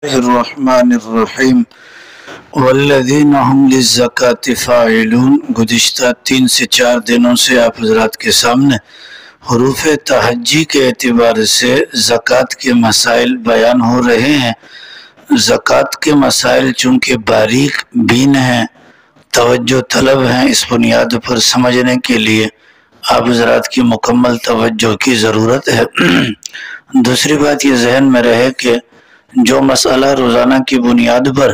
الرحمن الرحیم والذین هم للزکاة فاعلون۔ گزشتہ 3 سے 4 دنوں سے آپ حضرات کے سامنے حروف تہجی کے اعتبار سے زکوٰۃ کے مسائل بیان ہو رہے ہیں۔ زکوٰۃ کے مسائل چونکہ باریک بین ہیں، توجہ طلب ہیں، اس بنیاد پر سمجھنے کے لیے آپ حضرات کی مکمل توجہ کی ضرورت ہے۔ دوسری بات یہ ذہن میں رہے کہ جو مسئلہ روزانہ کی بنیاد پر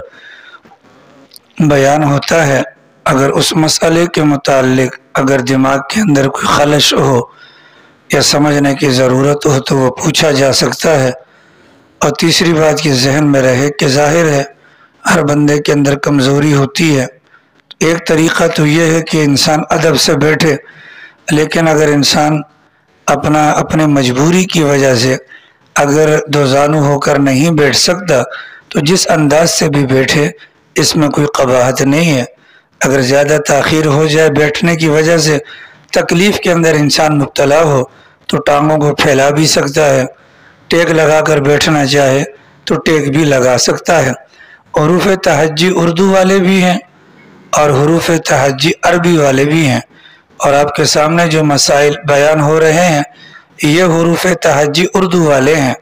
بیان ہوتا ہے، اگر اس مسئلے کے متعلق اگر دماغ کے اندر کوئی خلش ہو یا سمجھنے کی ضرورت ہو تو وہ پوچھا جا سکتا ہے۔ اور تیسری بات یہ ذہن میں رہے کہ ظاہر ہے ہر بندے کے اندر کمزوری ہوتی ہے۔ ایک طریقہ تو یہ ہے کہ انسان ادب سے بیٹھے، لیکن اگر انسان اپنے مجبوری کی وجہ سے اگر دو زانو ہو کر نہیں بیٹھ سکتا تو جس انداز سے بھی بیٹھے اس میں کوئی قباحت نہیں ہے۔ اگر زیادہ تاخیر ہو جائے بیٹھنے کی وجہ سے، تکلیف کے اندر انسان مبتلا ہو تو ٹانگوں کو پھیلا بھی سکتا ہے، ٹیک لگا کر بیٹھنا چاہے تو ٹیک بھی لگا سکتا ہے۔ حروف تہجی اردو والے بھی ہیں اور حروف تہجی عربی والے بھی ہیں، اور آپ کے سامنے جو مسائل بیان ہو رہے ہیں یہ حروف تہجی اردو والے ہیں۔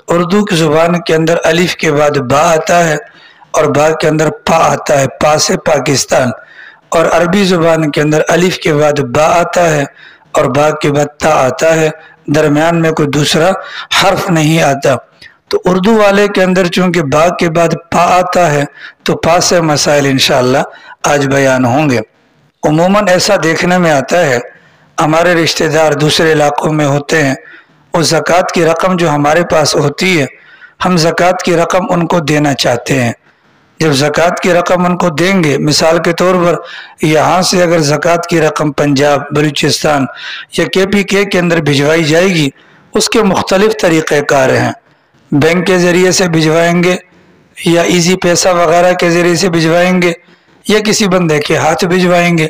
اردو کی زبان کے اندر الف کے بعد با آتا ہے اور با کے اندر پا آتا ہے، پا سے پاکستان، اور عربی زبان کے اندر الف کے بعد با آتا ہے اور با کے بعد تا آتا ہے، درمیان میں کوئی دوسرا حرف نہیں آتا۔ تو اردو والے کے اندر چونکہ با کے بعد پا آتا ہے تو پا سے مسائل انشاءاللہ آج بیان ہوں گے۔ عموماً ایسا دیکھنے میں آتا ہے ہمارے رشتہ دار دوسرے علاقوں میں ہوتے ہیں، وہ زکوٰۃ کی رقم جو ہمارے پاس ہوتی ہے ہم زکوٰۃ کی رقم ان کو دینا چاہتے ہیں۔ جب زکوٰۃ کی رقم ان کو دیں گے، مثال کے طور پر یہاں سے اگر زکوٰۃ کی رقم پنجاب، بلوچستان یا KPK کے اندر بھجوائی جائے گی، اس کے مختلف طریقہ کار ہیں۔ بینک کے ذریعے سے بھجوائیں گے یا ایزی پیسہ وغیرہ کے ذریعے سے بھجوائیں گے یا کسی بندے کے ہاتھ بھجوائیں گے۔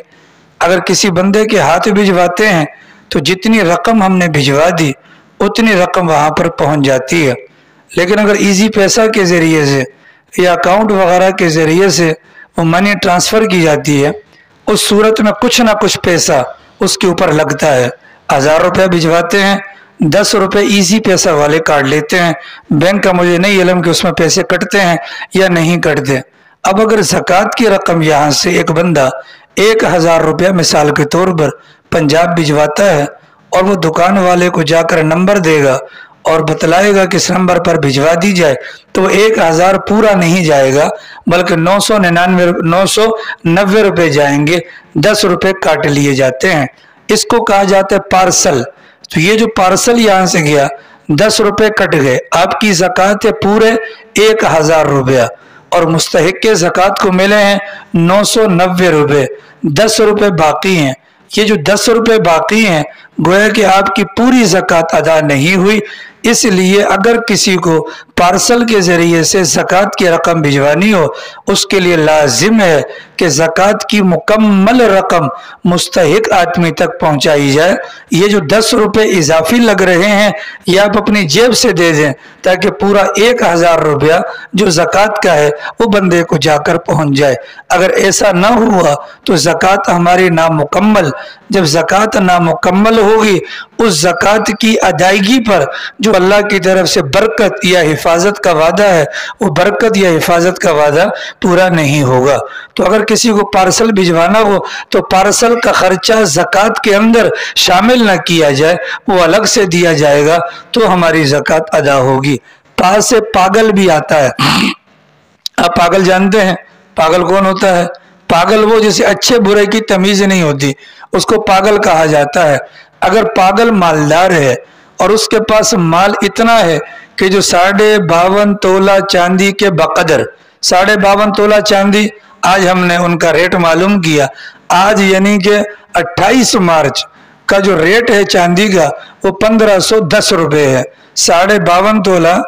اگر کسی بندے کے ہاتھ بھجواتے ہیں تو جتنی رقم ہم نے بھجوا دی اتنی رقم وہاں پر پہنچ جاتی ہے، لیکن اگر ایزی پیسہ کے ذریعے سے یا اکاؤنٹ وغیرہ کے ذریعے سے وہ منی ٹرانسفر کی جاتی ہے، اس صورت میں کچھ نہ کچھ پیسہ اس کے اوپر لگتا ہے۔ 1000 روپے بھجواتے ہیں، 10 روپے ایزی پیسہ والے کاٹ لیتے ہیں، بینک کا مجھے نہیں علم کہ اس میں پیسے کٹتے ہیں یا نہیں کٹتے۔ اب اگر زکوٰۃ کی رقم یہاں سے ایک بندہ 1000 روپے مثال کے طور پر پنجاب بھجواتا ہے اور وہ دکان والے کو جا کر نمبر دے گا اور بتلائے گا کہ اس نمبر پر بھجوا دی جائے، تو 1000 پورا نہیں جائے گا بلکہ 990 روپے جائیں گے، 10 روپے کاٹ لیے جاتے ہیں۔ اس کو کہا جاتا ہے پارسل۔ تو یہ جو پارسل یہاں سے گیا 10 روپے کٹ گئے، آپ کی زکوٰۃ ہے پورے 1000 روپیہ اور مستحق کے زکوٰۃ کو ملے ہیں 990 روپے، 10 روپے باقی ہیں۔ یہ جو 10 روپے باقی ہیں گویا کہ آپ کی پوری زکوٰۃ ادا نہیں ہوئی، اس لیے اگر کسی کو پارسل کے ذریعے سے زکوٰۃ کی رقم بھجوانی ہو اس کے لیے لازم ہے کہ زکوٰۃ کی مکمل رقم مستحق آدمی تک پہنچائی جائے۔ یہ جو 10 روپے اضافی لگ رہے ہیں یہ آپ اپنی جیب سے دے دیں تاکہ پورا 1000 روپیہ جو زکوٰۃ کا ہے وہ بندے کو جا کر پہنچ جائے۔ اگر ایسا نہ ہوا تو زکوٰۃ ہماری نامکمل۔ جب زکوٰۃ نامکمل ہوگی اس زکوٰۃ کی ادائیگی پر جو اللہ کی طرف سے برکت یا حفاظت کا وعدہ ہے وہ برکت یا حفاظت کا وعدہ پورا نہیں ہوگا۔ تو اگر کسی کو پارسل بھجوانا ہو تو پارسل کا خرچہ زکوٰۃ کے اندر شامل نہ کیا جائے، وہ الگ سے دیا جائے گا تو ہماری زکوٰۃ ادا ہوگی۔ پاس سے پاگل بھی آتا ہے۔ آپ پاگل جانتے ہیں؟ پاگل کون ہوتا ہے؟ پاگل وہ جسے اچھے برے کی تمیز نہیں ہوتی، اس کو پاگل کہا جاتا ہے۔ اگر پاگل مالدار ہے اور اس کے پاس مال اتنا ہے کہ جو 52.5 تولہ چاندی کے بقدر، 52.5 تولہ چاندی، آج ہم نے ان کا ریٹ معلوم کیا، آج یعنی کہ 28 مارچ کا جو ریٹ ہے چاندی کا وہ 1510 روپے ہے۔ 52.5 تولہ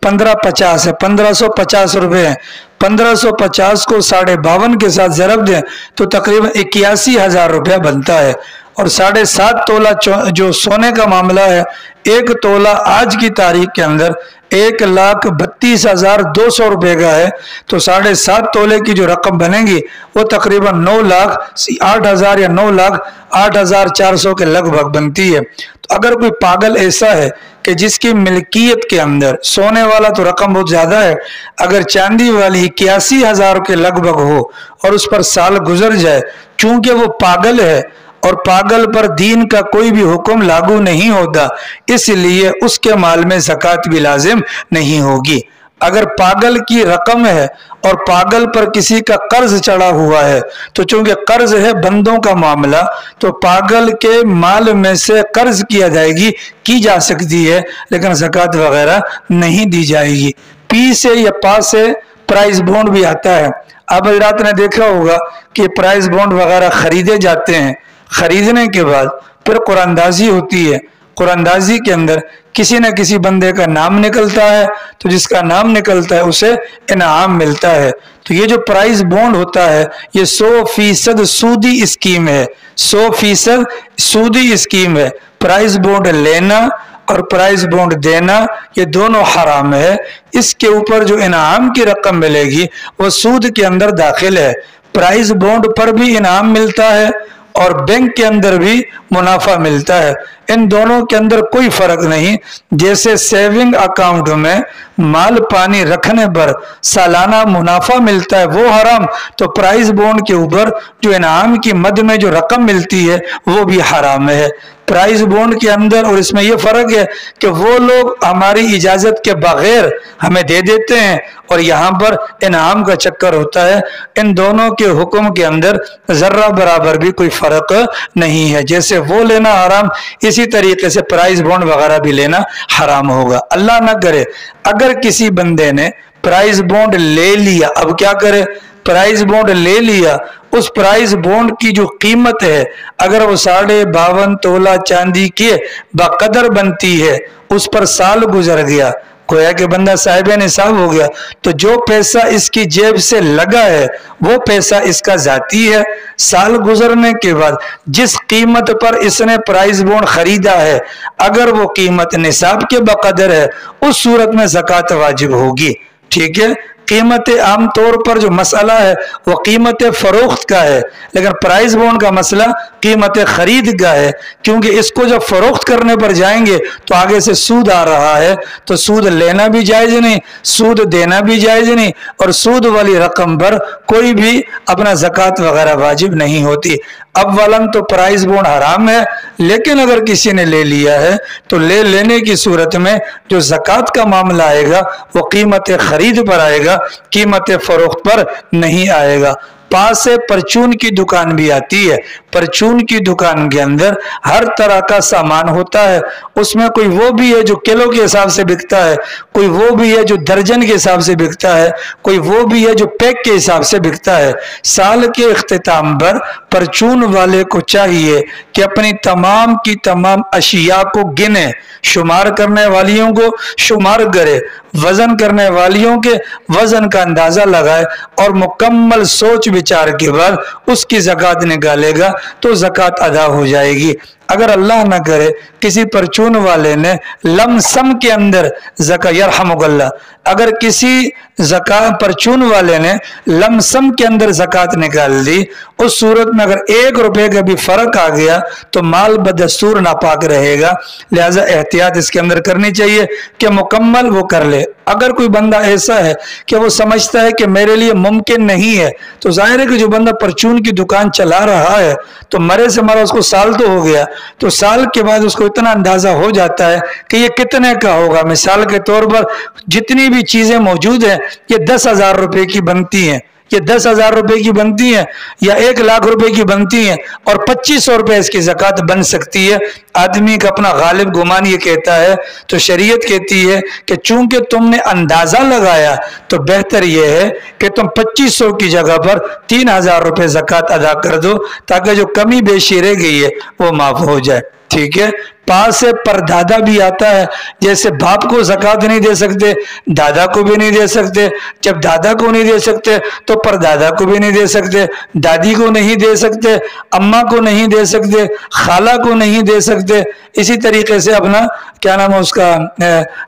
1550 ہے، 1550 روپے ہیں۔ 1550 کو 52.5 کے ساتھ ضرب دیں تو تقریباً 81,000 روپیہ بنتا ہے۔ اور 7.5 تولہ جو سونے کا معاملہ ہے، 1 تولہ آج کی تاریخ کے اندر 1,32,200 रुपए का है तो 7.5 तोले की जो रकम बनेगी वो तकरीबन 9,08,000 या 9,08,400 के लगभग बनती है। तो अगर कोई पागल ऐसा है कि जिसकी मिल्कियत के अंदर सोने वाला तो रकम बहुत ज्यादा है, अगर चांदी वाली 81,000 के लगभग हो और उस पर साल गुजर जाए, चूंकि वो पागल है और पागल पर दीन का कोई भी हुक्म लागू नहीं होता, इसलिए उसके माल में ज़कात भी लाजिम नहीं होगी। अगर पागल की रकम है और पागल पर किसी का कर्ज चढ़ा हुआ है तो चूंकि कर्ज है बंदों का मामला, तो पागल के माल में से कर्ज की अदायगी की जा सकती है, लेकिन ज़कात वगैरह नहीं दी जाएगी। पी से या पा से प्राइस बॉन्ड भी आता है। अब हजरात ने देखा होगा कि प्राइस बॉन्ड वगैरह खरीदे जाते हैं, खरीदने के बाद फिर कुरानदाजी होती है। कुरानदाजी के अंदर किसी न किसी बंदे का नाम निकलता है, तो जिसका नाम निकलता है उसे इनाम मिलता है। तो ये जो प्राइस बॉन्ड होता है ये 100% सूदी स्कीम है, 100% सूदी स्कीम है। प्राइस बॉन्ड लेना और प्राइस बॉन्ड देना ये दोनों हराम है। इसके ऊपर जो इनाम की रकम मिलेगी वो सूद के अंदर दाखिल है। प्राइस बॉन्ड पर भी इनाम मिलता है और बैंक के अंदर भी मुनाफा मिलता है, इन दोनों के अंदर कोई फर्क नहीं। जैसे सेविंग अकाउंट में माल पानी रखने पर सालाना मुनाफा मिलता है वो हराम, तो प्राइस बॉन्ड के ऊपर जो इनाम की मद में जो रकम मिलती है वो भी हराम है। प्राइस बॉन्ड के अंदर और इसमें यह फर्क है कि वो लोग हमारी इजाजत के बगैर हमें दे देते हैं और यहाँ पर इनाम का चक्कर होता है। इन दोनों के हुक्म के अंदर जर्रा बराबर भी कोई फर्क नहीं है। जैसे वो लेना हराम, इसी तरीके से प्राइस बॉन्ड वगैरह भी लेना हराम होगा। अल्लाह ना करे अगर किसी बंदे ने प्राइस बॉन्ड ले लिया, अब क्या करे, प्राइस बॉन्ड ले लिया, उस प्राइस बॉन्ड की जो कीमत है अगर वो 52.5 तोला चांदी के बकदर बनती है, उस पर साल गुजर गया, गोया कि बंदा साहिब निसाब हो गया, तो जो पैसा इसकी जेब से लगा है वो पैसा इसका जाती है। साल गुजरने के बाद जिस कीमत पर इसने प्राइस बॉन्ड खरीदा है अगर वो कीमत निसाब के बकदर है उस सूरत में ज़कात वाजिब होगी। ठीक है, कीमत आम तौर पर जो मसला है वो कीमत फरोख्त का है, लेकिन प्राइस बॉन्ड का मसला कीमत खरीद का है, क्योंकि इसको जब फरोख्त करने पर जाएंगे तो आगे से सूद आ रहा है, तो सूद लेना भी जायज नहीं, सूद देना भी जायज नहीं, और सूद वाली रकम पर कोई भी अपना ज़कात वगैरह वाजिब नहीं होती। अव्वलन तो प्राइस बॉन्ड हराम है, लेकिन अगर किसी ने ले लिया है तो ले लेने की सूरत में जो ज़कात का मामला आएगा वो कीमत खरीद पर आएगा, कीमत फरोख्त पर नहीं आएगा। पास से परचून की दुकान भी आती है, परचून की दुकान के अंदर हर तरह का सामान होता है, उसमें कोई वो भी है जो किलो के हिसाब से बिकता है, कोई वो भी है जो दर्जन के हिसाब से बिकता है, कोई वो भी है जो पैक के हिसाब से बिकता है। साल के इख्तिताम पर परचून वाले को चाहिए कि अपनी तमाम की तमाम अशिया को गिने, शुमार करने वालियों को शुमार करे, वजन करने वालियों के वजन का अंदाजा लगाए और मुकम्मल सोच विचार के बाद उसकी ज़कात निकालेगा तो ज़कात अदा हो जाएगी। अगर अल्लाह ना करे किसी परचून वाले ने लमसम के अंदर ज़कात, यरहमुकल्लाह, अगर किसी परचून वाले ने लमसम के अंदर ज़कात निकाल दी, उस सूरत में अगर 1 रुपए का भी फर्क आ गया तो माल बदस्तूर नापाक रहेगा, लिहाजा एहतियात इसके अंदर करनी चाहिए कि मुकम्मल वो कर ले। अगर कोई बंदा ऐसा है कि वो समझता है कि मेरे लिए मुमकिन नहीं है, तो जाहिर है कि जो बंदा परचून की दुकान चला रहा है तो मरे से मरा उसको साल तो हो गया, तो साल के बाद उसको इतना अंदाजा हो जाता है कि ये कितने का होगा। मिसाल के तौर पर जितनी भी चीजें मौजूद हैं ये 10,000 रुपए की बनती हैं, ये 10,000 रुपए की बनती हैं या 1 लाख रुपए की बनती हैं और 2500 रुपए इसकी ज़कात बन सकती है। आदमी का अपना गालिब गुमान ये कहता है, तो शरीयत कहती है कि चूंकि तुमने अंदाजा लगाया तो बेहतर यह है कि तुम 2500 की जगह पर 3,000 रुपए ज़कात अदा कर दो, ताकि जो कमी बेशी रह गई है वो माफ हो जाए। ठीक है, पा से परदादा भी आता है, जैसे बाप को ज़कात नहीं दे सकते, दादा को भी नहीं दे सकते, जब दादा को नहीं दे सकते तो परदादा को भी नहीं दे सकते, दादी को नहीं दे सकते, अम्मा को नहीं दे सकते, खाला को नहीं दे सकते, इसी तरीके से अपना क्या नाम है उसका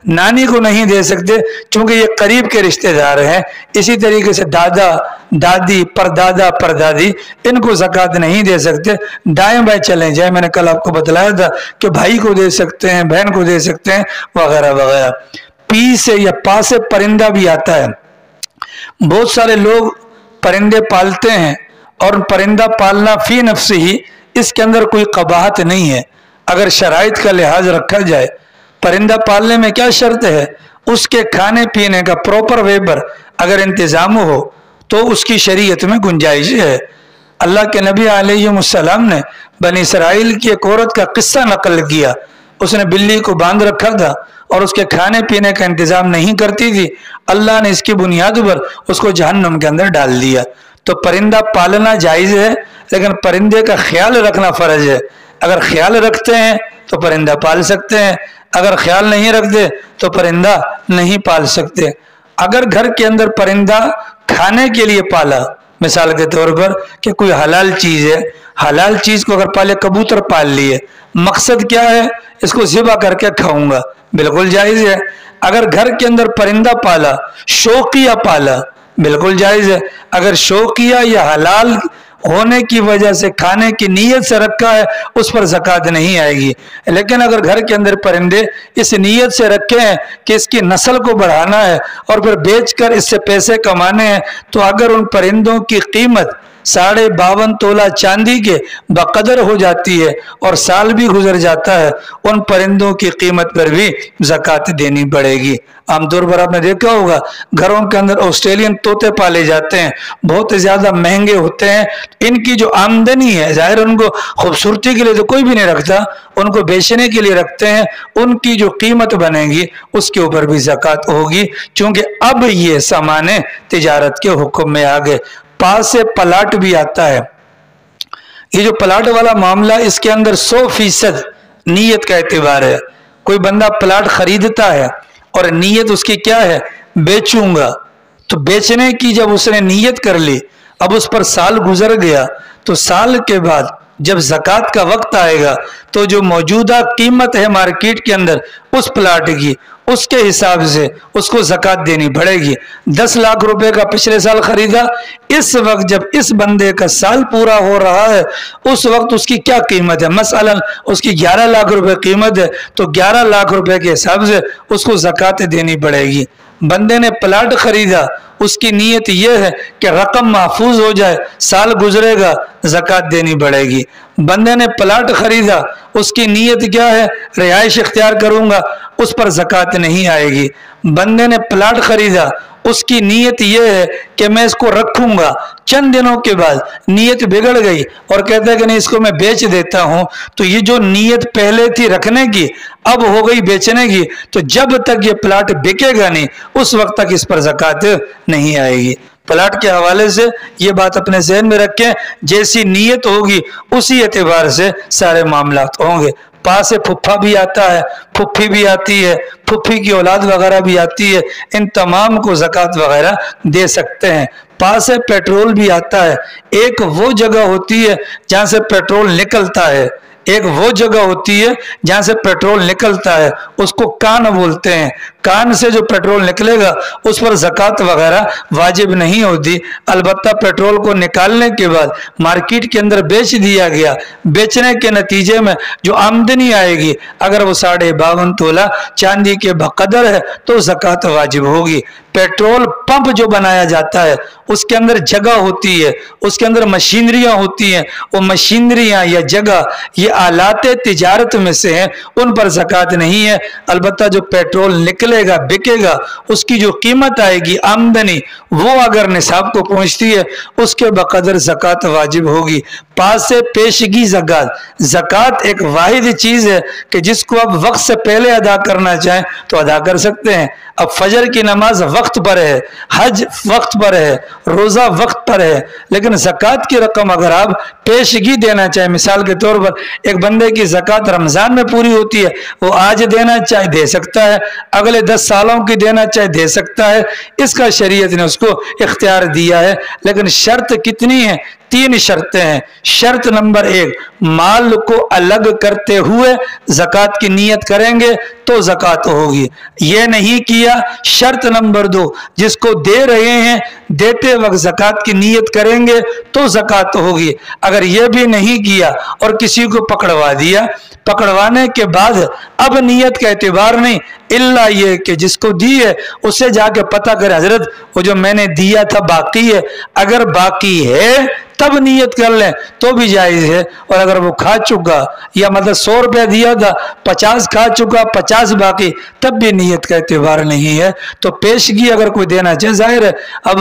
नानी को नहीं दे सकते, क्योंकि ये करीब के रिश्तेदार हैं। इसी तरीके से दादा दादी परदादा परदादी इनको ज़कात नहीं दे सकते। दाएं बाएं चले जाए, मैंने कल आपको बतलाया था कि भाई को दे सकते हैं, बहन को दे सकते हैं, वगैरह वगैरह। पी से या पा से परिंदा भी आता है। बहुत सारे लोग परिंदे पालते हैं और परिंदा पालना फी नफ्सी ही इसके अंदर कोई कबाहत नहीं है, अगर शराइत का लिहाज रखा जाए। परिंदा पालने में क्या शर्त है, उसके खाने पीने का प्रॉपर वे पर अगर इंतजाम हो तो उसकी शरीयत में गुंजाइश है। अल्लाह के नबी अलैहिस्सलाम ने बनी इसराइल की एक औरत का किस्सा नकल किया। उसने बिल्ली को बांध रखा था और उसके खाने पीने का इंतजाम नहीं करती थी। अल्लाह ने इसकी बुनियाद पर उसको जहन्नम के अंदर डाल दिया। तो परिंदा पालना जायज़ है, लेकिन परिंदे का ख्याल रखना फ़र्ज है। अगर ख्याल रखते हैं तो परिंदा पाल सकते हैं, अगर ख्याल नहीं रखते तो परिंदा नहीं पाल सकते। अगर घर के अंदर परिंदा खाने के लिए पाला, मिसाल के तौर पर कि कोई हलाल चीज़ है, हलाल चीज़ को अगर पाले, कबूतर पाल लिए, मकसद क्या है, इसको ज़िबा करके खाऊंगा, बिल्कुल जायज़ है। अगर घर के अंदर परिंदा पाला, शौकिया पाला, बिल्कुल जायज़ है। अगर शौकिया या हलाल होने की वजह से खाने की नीयत से रखा है, उस पर ज़कात नहीं आएगी। लेकिन अगर घर के अंदर परिंदे इस नीयत से रखे हैं कि इसकी नस्ल को बढ़ाना है और फिर बेचकर इससे पैसे कमाने हैं, तो अगर उन परिंदों की कीमत 52.5 तोला चांदी के बकदर हो जाती है और साल भी गुजर जाता है, उन परिंदों की कीमत पर भी ज़कात देनी पड़ेगी। आमतौर पर आपने देखा होगा घरों के अंदर ऑस्ट्रेलियन तोते पाले जाते हैं, बहुत ज़्यादा महंगे होते हैं। इनकी जो आमदनी है, जाहिर उनको खूबसूरती के लिए तो कोई भी नहीं रखता, उनको बेचने के लिए रखते हैं। उनकी जो कीमत बनेगी उसके ऊपर भी ज़कात होगी, क्योंकि अब ये सामान तिजारत के हुक्म में आ गए। पास से प्लाट भी आता है। ये जो प्लाट वाला मामला, इसके अंदर 100% नीयत का एतबार है। कोई बंदा प्लाट खरीदता है और नीयत उसकी क्या है, बेचूंगा, तो बेचने की जब उसने नीयत कर ली, अब उस पर साल गुजर गया, तो साल के बाद जब ज़कात का वक्त आएगा तो जो मौजूदा कीमत है मार्केट के अंदर उस प्लाट की, उसके हिसाब से उसको ज़कात देनी पड़ेगी। 10 लाख रुपए का पिछले साल खरीदा, इस वक्त जब इस बंदे का साल पूरा हो रहा है, उस वक्त उसकी क्या कीमत है, मसलन उसकी 11 लाख रुपए कीमत है, तो 11 लाख रुपए के हिसाब से उसको ज़कात देनी पड़ेगी। बंदे ने प्लाट खरीदा, उसकी नीयत यह है कि रकम महफूज हो जाए, साल गुजरेगा, ज़कात देनी पड़ेगी। बंदे ने प्लाट खरीदा, उसकी नीयत क्या है, रिहाइश इख्तियार करूंगा, उस पर ज़कात नहीं आएगी। बंदे ने प्लाट खरीदा, उसकी नीयत यह है कि मैं इसको रखूंगा, चंद दिनों के बाद नीयत बिगड़ गई और कहता है कि नहीं इसको मैं बेच देता हूं, तो ये जो नीयत पहले थी रखने की अब हो गई बेचने की, तो जब तक ये प्लाट बिकेगा नहीं उस वक्त तक इस पर ज़कात नहीं आएगी। प्लाट के हवाले से ये बात अपने ज़हन में रखें, जैसी नीयत होगी उसी एतबार से सारे मामलात होंगे। पास से फुफ्फा भी आता है, फुफ्फी भी आती है, फुफ्फी की औलाद वगैरह भी आती है, इन तमाम को ज़कात वगैरह दे सकते हैं। पास से पेट्रोल भी आता है। एक वो जगह होती है जहाँ से पेट्रोल निकलता है, एक वो जगह होती है जहाँ से पेट्रोल निकलता है, उसको कान बोलते हैं। कान से जो पेट्रोल निकलेगा उस पर ज़कात वगैरह वाजिब नहीं होती। अलबत्ता पेट्रोल को निकालने के बाद मार्केट के अंदर बेच दिया गया, बेचने के नतीजे में जो आमदनी आएगी, अगर वो 52.5 तोला चांदी के बकदर है तो ज़कात वाजिब होगी। पेट्रोल पंप जो बनाया जाता है उसके अंदर जगह होती है, उसके अंदर मशीनरियां होती हैं, वो मशीनरियां या जगह ये आलाते तिजारत में से हैं, उन पर ज़कात नहीं है। अलबत्ता जो पेट्रोल निकलेगा बिकेगा, उसकी जो कीमत आएगी, आमदनी, वो अगर निसाब को पहुंचती है उसके बकदर ज़कात वाजिब होगी। पास से पेशगी ज़कात। ज़कात एक वाहिद चीज़ है कि जिसको आप वक्त से पहले अदा करना चाहें तो अदा कर सकते हैं। अब फजर की नमाज वक्त पर है, हज वक्त पर है, रोज़ा वक्त पर है, लेकिन ज़कात की रकम अगर आप पेशगी देना चाहें, मिसाल के तौर पर एक बंदे की ज़कात रमज़ान में पूरी होती है, वो आज देना चाहे दे सकता है, अगले 10 सालों की देना चाहे दे सकता है, इसका शरीयत ने उसको इख्तियार दिया है। लेकिन शर्त कितनी है? 3 शर्तें हैं। शर्त नंबर 1, माल को अलग करते हुए ज़कात की नियत करेंगे तो ज़कात होगी, ये नहीं किया। शर्त नंबर 2, जिसको दे रहे हैं देते वक्त ज़कात की नियत करेंगे तो ज़कात होगी। अगर ये भी नहीं किया और किसी को पकड़वा दिया, पकड़वाने के बाद अब नियत का एतबार नहीं, इल्ला ये कि जिसको दी है उससे जाके पता करे, हजरत वो जो मैंने दिया था बाकी है, अगर बाकी है तब नियत कर लें तो भी जायज़ है। और अगर वो खा चुका, या मतलब 100 रुपया दिया था 50 खा चुका, 50 बाकी, तब भी नियत का एतबार नहीं है। तो पेशगी अगर कोई देना चाहे, जाहिर है अब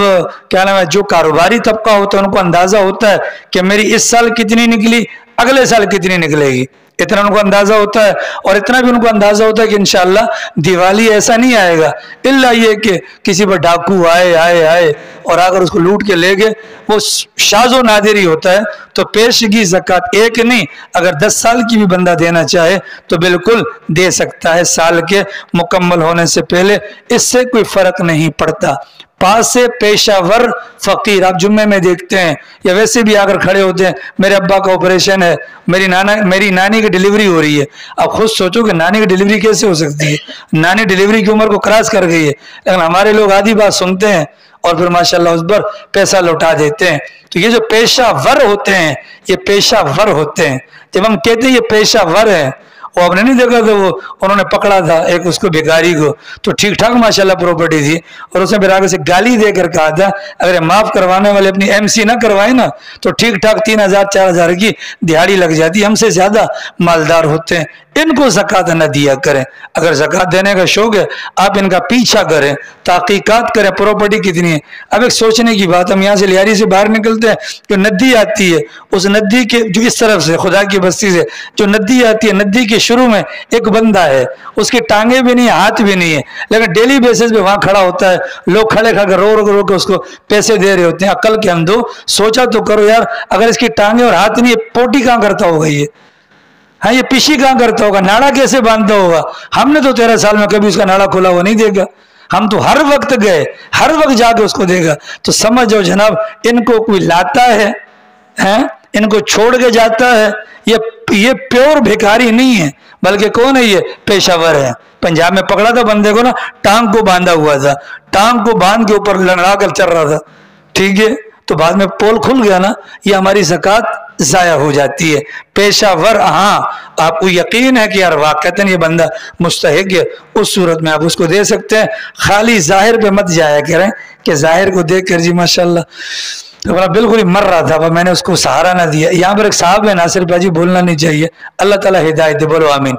क्या नाम है, जो कारोबारी तबका होता है उनको अंदाजा होता है कि मेरी इस साल कितनी निकली, अगले साल कितनी निकलेगी, इतना उनको अंदाजा होता है। और इतना भी उनको अंदाजा होता है कि इंशाअल्लाह दिवाली ऐसा नहीं आएगा, इल्ला ये कि किसी पर डाकू आए और अगर उसको लूट के ले गए, वो शाज़ो नादिरी होता है। तो पेशगी ज़कात एक नहीं, अगर 10 साल की भी बंदा देना चाहे तो बिल्कुल दे सकता है, साल के मुकम्मल होने से पहले, इससे कोई फर्क नहीं पड़ता। पास से पेशावर फ़कीर, आप जुम्मे में देखते हैं या वैसे भी आकर खड़े होते हैं, मेरे अब्बा का ऑपरेशन है, मेरी नानी की डिलीवरी हो रही है। आप खुद सोचो कि नानी की डिलीवरी कैसे हो सकती है, नानी डिलीवरी की उम्र को क्रॉस कर गई है, लेकिन हमारे लोग आधी बात सुनते हैं और फिर माशाल्लाह उस पर पैसा लौटा देते हैं। तो ये जो पेशावर होते हैं, ये पेशावर होते हैं। जब हम कहते हैं ये पेशावर है, वो आपने नहीं देखा था, वो उन्होंने पकड़ा था एक उसको भिखारी को, तो ठीक ठाक माशाल्लाह प्रॉपर्टी थी, और उसने फिर आगे से गाली देकर कहा था अगर माफ करवाने वाले अपनी MC ना करवाए ना तो ठीक ठाक 3000-4000 की दिहाड़ी लग जाती, हमसे ज्यादा मालदार होते हैं, इनको ज़कात न दिया करें। अगर ज़कात देने का शौक है आप इनका पीछा करें, तहकीकात करें प्रॉपर्टी कितनी है। अब एक सोचने की बात, हम यहाँ से लियारी से बाहर निकलते हैं, जो नदी आती है उस नदी के जो इस तरफ से खुदा की बस्ती से जो नदी आती है, नदी के शुरू में एक बंदा है, उसकी टांगे भी नहीं है, हाथ भी नहीं है, लेकिन डेली बेसिस पे वहां खड़ा होता है, लोग खड़े खड़े रो के उसको पैसे दे रहे होते हैं। अकल के अंधो, सोचा तो करो यार, अगर इसकी टांगे और हाथ नहीं है, पोटी कहाँ करता होगा ये, हाँ ये पिशी कहाँ करता होगा, नाड़ा कैसे बांधता होगा। हमने तो 13 साल में कभी उसका नाड़ा खोला हुआ नहीं देखा, हम तो हर वक्त गए, हर वक्त जाके उसको देगा। तो समझ जाओ जनाब, इनको कोई लाता है, इनको छोड़ के जाता है, ये प्योर भिखारी नहीं है, बल्कि कौन है, ये पेशावर है। पंजाब में पकड़ा था बंदे को ना, टांग को बांधा हुआ था, टांग को बांध के ऊपर लड़ा कर चल रहा था, ठीक है, तो बाद में पोल खुल गया ना, ये हमारी ज़कात ज़ाया हो जाती है। पेशावर, हाँ आपको यकीन है कि यार वाक़तन ये बंदा मुस्तहिक है, उस सूरत में आप उसको दे सकते हैं। खाली जाहिर पे मत जाया करें कि जाहिर को देख कर जी माशाल्लाह तो बिल्कुल ही मर रहा था, पर मैंने उसको सहारा ना दिया। यहाँ पर एक साहब है, नासिर भाजी बोलना नहीं चाहिए, अल्लाह ताला हिदायत दे, बोलो आमीन।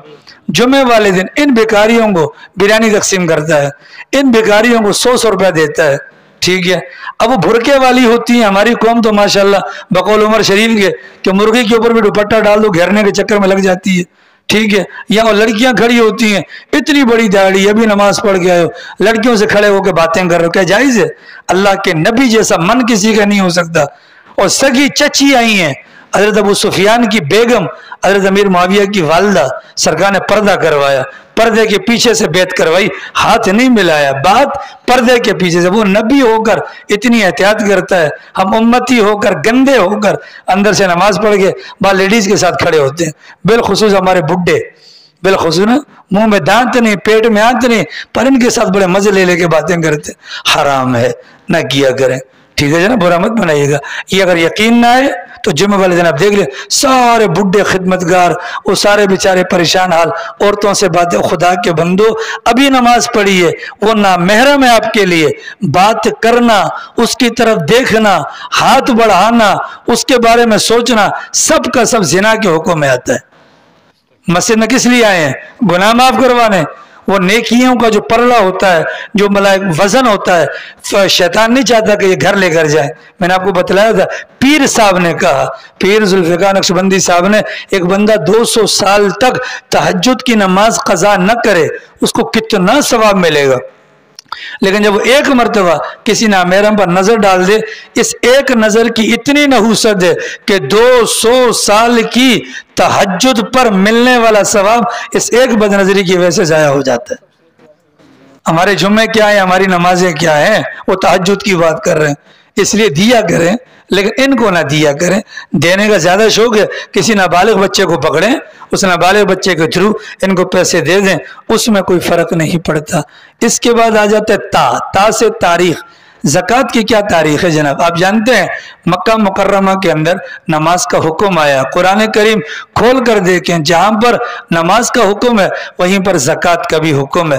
जुमे वाले दिन इन भिखारियों को बिरयानी तकसीम करता है, इन भिखारियों को 100 रुपया देता है, ठीक है। अब वो भुरके वाली होती है, हमारी कौम तो माशाल्लाह बकौल उमर शरीफ के कि मुर्गी के ऊपर भी दुपट्टा डाल दो, घेरने के चक्कर में लग जाती है, ठीक है। यहाँ लड़कियां खड़ी होती हैं, इतनी बड़ी दाढ़ी, अभी नमाज पढ़ के आए हो, लड़कियों से खड़े होकर बातें कर रहे हो, क्या जायज है? अल्लाह के नबी जैसा मन किसी का नहीं हो सकता। और सगी चची आई हैं, हजरत अबू सुफियान की बेगम, हजरत अमीर मुआविया की वालदा, सरकार ने पर्दा करवाया, पर्दे के पीछे से बैत करवाई, हाथ नहीं मिलाया, बात पर्दे के पीछे से। वो नबी होकर इतनी एहतियात करता है, हम उम्मती होकर गंदे होकर अंदर से नमाज पढ़ के बाहर लेडीज के साथ खड़े होते हैं। बिलखुसूस हमारे बुढ़े, बिलखुसूस ना, मुंह में दांत नहीं, पेट में आंत नहीं, पर इनके साथ बड़े मजे ले लेके बातें करते, हराम है, ना किया करें, ठीक है जना, बुरा मत बनाइएगा। ये अगर यकीन ना आए तो जुम्मे वाले दिन आप देख ले, सारे बुढ़े खिदमतगार, वो सारे बेचारे परेशान हाल, औरतों से बातें। खुदा के बंदो, अभी नमाज पढ़ी है, वो ना महरम है आपके लिए, बात करना, उसकी तरफ देखना, हाथ बढ़ाना, उसके बारे में सोचना, सब का सब जिना के हुक्म में आता है। मस्जिद में किस लिए आए हैं? गुनाह माफ करवाने। وہ نیکیوں کا جو پرلا ہوتا ہے, جو ملائک وزن ہوتا ہے, شیطان نہیں چاہتا کہ یہ گھر لے کر جائے. میں نے آپ کو بتلایا تھا, پیر صاحب نے کہا, پیر ذوالفقار نقشبندی صاحب نے, ایک بندہ 200 سال تک تہجد کی نماز قضا نہ کرے اس کو کتنا ثواب ملے گا, لیکن جب وہ ایک مرتبہ کسی نامحرم پر نظر ڈال دے, اس ایک نظر کی اتنی نحوست ہے کہ 200 سال کی تہجد پر ملنے والا ثواب اس ایک بد نظری کی وجہ سے ضائع ہو جاتا ہے. ہمارے جمعے کیا ہیں, ہماری نمازیں کیا ہیں, وہ تہجد کی بات کر رہے ہیں. اس لیے دیا کریں, لیکن ان کو نہ دیا کریں. دینے کا زیادہ شوق ہے, کسی نابالغ بچے کو پکڑیں, اس نابالغ بچے کے تھرو ان کو پیسے دے دیں, اس میں کوئی فرق نہیں پڑتا. اس کے بعد آ جاتا ہے تا سے تاریخ. زکوٰۃ کی کیا تاریخ ہے جناب؟ آپ جانتے ہیں مکہ مکرمہ کے اندر نماز کا حکم آیا. قرآن کریم کھول کر دیکھیں, جہاں پر نماز کا حکم ہے وہیں پر زکوٰۃ کا بھی حکم ہے.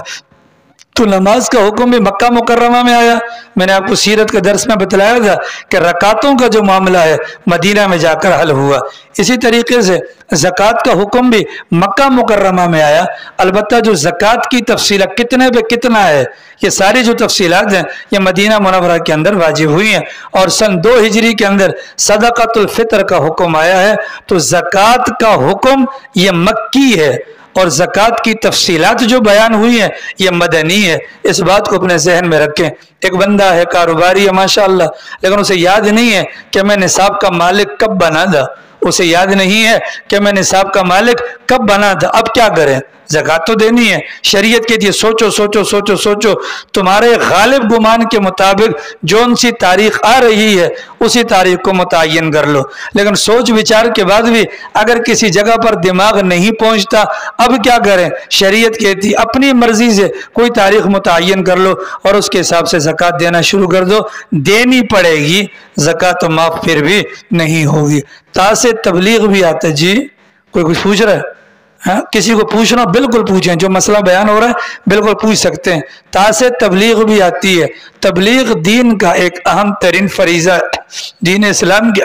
تو نماز کا حکم بھی مکہ مکرمہ میں آیا. میں نے آپ کو سیرت کے درس میں بتلایا تھا کہ رکعتوں کا جو معاملہ ہے مدینہ میں جا کر حل ہوا. اسی طریقے سے زکوٰۃ کا حکم بھی مکہ مکرمہ میں آیا. البتہ جو زکوٰۃ کی تفصیلات کتنے پہ کتنا ہے, یہ ساری جو تفصیلات ہیں یہ مدینہ منورہ کے اندر واجب ہوئی ہیں. اور سن 2 ہجری کے اندر صدقۃ الفطر کا حکم آیا ہے. تو زکوٰۃ کا حکم یہ مکی ہے, اور زکوٰۃ کی تفصیلات جو بیان ہوئی ہیں یہ مدنی ہے. اس بات کو اپنے ذہن میں رکھیں. ایک بندہ ہے, کاروباری ہے ماشاءاللہ, لیکن اسے یاد نہیں ہے کہ میں نصاب کا مالک کب بنا تھا. اسے یاد نہیں ہے کہ میں نصاب کا مالک کب بنا تھا. اب کیا کریں؟ زکوٰۃ تو دینی ہے. شریعت کہتی ہے سوچو سوچو سوچو سوچو, تمہارے غالب گمان کے مطابق جون سی تاریخ آ رہی ہے اسی تاریخ کو متعین کر لو. لیکن سوچ وچار کے بعد بھی اگر کسی جگہ پر دماغ نہیں پہنچتا, اب کیا کریں؟ شریعت کہتی ہے اپنی مرضی سے کوئی تاریخ متعین کر لو اور اس کے حساب سے زکوٰۃ دینا شروع کر دو. دینی پڑے گی, زکوٰۃ تو معاف پھر بھی نہیں ہوگی. تا سے تبلیغ بھی آتا ہے. جی کوئی کچھ پوچھ رہا ہے؟ ہاں, کسی کو پوچھنا بالکل پوچھیں, جو مسئلہ بیان ہو رہا ہے بالکل پوچھ سکتے ہیں. تا سے تبلیغ بھی آتی ہے. تبلیغ دین کا ایک اہم ترین فریضہ ہے. دین اسلام کے